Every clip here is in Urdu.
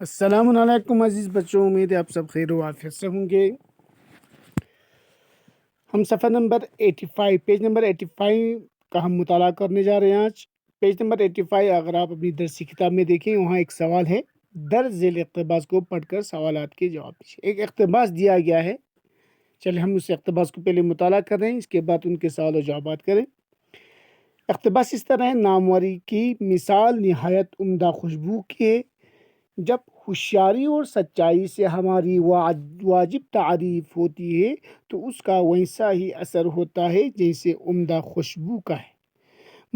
السلام علیکم عزیز بچوں، امید ہے آپ سب خیر و عافیت سے ہوں گے۔ ہم صفحہ نمبر 85 پیج نمبر 85 کا ہم مطالعہ کرنے جا رہے ہیں آج۔ پیج نمبر 85 اگر آپ اپنی درسی کتاب میں دیکھیں، وہاں ایک سوال ہے، درج ذیل اقتباس کو پڑھ کر سوالات کے جواب دیجیے۔ ایک اقتباس دیا گیا ہے، چلے ہم اس اقتباس کو پہلے مطالعہ کر رہے ہیں، اس کے بعد ان کے سوال و جوابات کریں۔ اقتباس اس طرح ہے: ناموری کی مثال نہایت عمدہ خوشبو کی ہے۔ جب ہوشیاری اور سچائی سے ہماری واجب تعریف ہوتی ہے تو اس کا ویسا ہی اثر ہوتا ہے جیسے عمدہ خوشبو کا ہے،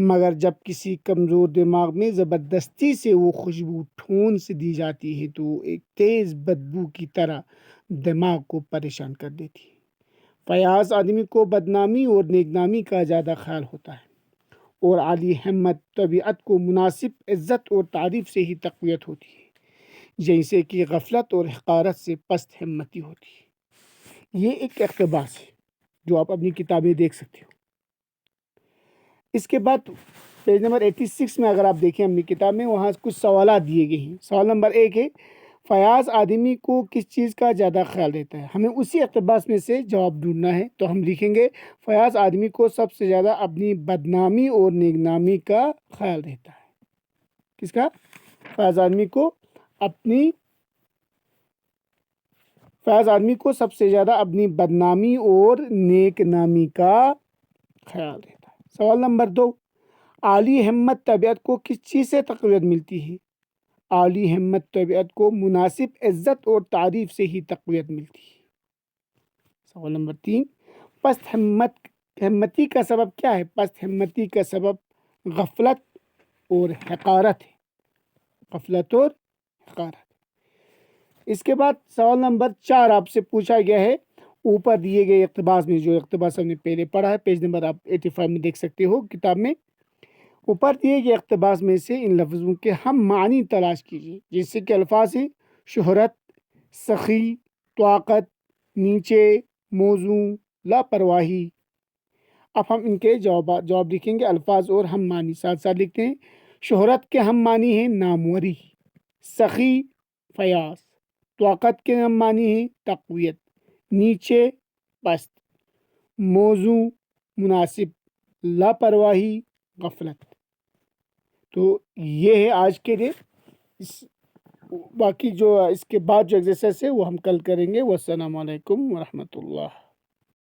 مگر جب کسی کمزور دماغ میں زبردستی سے وہ خوشبو ٹھونس دی جاتی ہے تو ایک تیز بدبو کی طرح دماغ کو پریشان کر دیتی ہے۔ فیاض آدمی کو بدنامی اور نیکنامی کا زیادہ خیال ہوتا ہے، اور عالی ہمت طبیعت کو مناسب عزت اور تعریف سے ہی تقویت ہوتی ہے، جیسے کہ غفلت اور حقارت سے پست ہمتی ہوتی ہے۔ یہ ایک اقتباس ہے جو آپ اپنی کتابیں دیکھ سکتے ہو۔ اس کے بعد پیج نمبر 86 میں اگر آپ دیکھیں اپنی کتاب میں، وہاں کچھ سوالات دیے گئے ہیں۔ سوال نمبر 1 ہے: فیاض آدمی کو کس چیز کا زیادہ خیال رہتا ہے؟ ہمیں اسی اقتباس میں سے جواب ڈھونڈنا ہے، تو ہم لکھیں گے فیاض آدمی کو سب سے زیادہ اپنی بدنامی اور نیکنامی کا خیال رہتا ہے۔ کس کا؟ فیاض آدمی کو سب سے زیادہ اپنی بدنامی اور نیک نامی کا خیال رہتا ہے۔ سوال نمبر 2: عالی ہمت طبیعت کو کس چیز سے تقویت ملتی ہے؟ عالی ہمت طبیعت کو مناسب عزت اور تعریف سے ہی تقویت ملتی ہے۔ سوال نمبر 3: پست ہمتی کا سبب کیا ہے؟ پست ہمتی کا سبب غفلت اور حقارت ہے۔ غفلت اور حقارت۔ اس کے بعد سوال نمبر 4 آپ سے پوچھا گیا ہے، اوپر دیے گئے اقتباس میں، جو اقتباس ہم نے پہلے پڑھا ہے، پیج نمبر آپ 85 میں دیکھ سکتے ہو کتاب میں۔ اوپر دیے گئے اقتباس میں سے ان لفظوں کے ہم معنی تلاش کیجیے، جیسے کہ الفاظ ہیں: شہرت، سخی، طاقت، نیچے، موزوں، لاپرواہی۔ اب ہم ان کے جواب لکھیں گے، الفاظ اور ہم معنی ساتھ ساتھ لکھتے ہیں۔ شہرت کے ہم معنی ہیں ناموری، سخی فیاض، طاقت کے ہم معنی ہیں تقویت، نیچے پست، موزوں مناسب، لاپرواہی غفلت۔ تو یہ ہے آج کے لیے۔ باقی جو اس کے بعد جو ایکسرسائز ہے وہ ہم کل کریں گے۔ والسلام علیکم ورحمۃ اللہ۔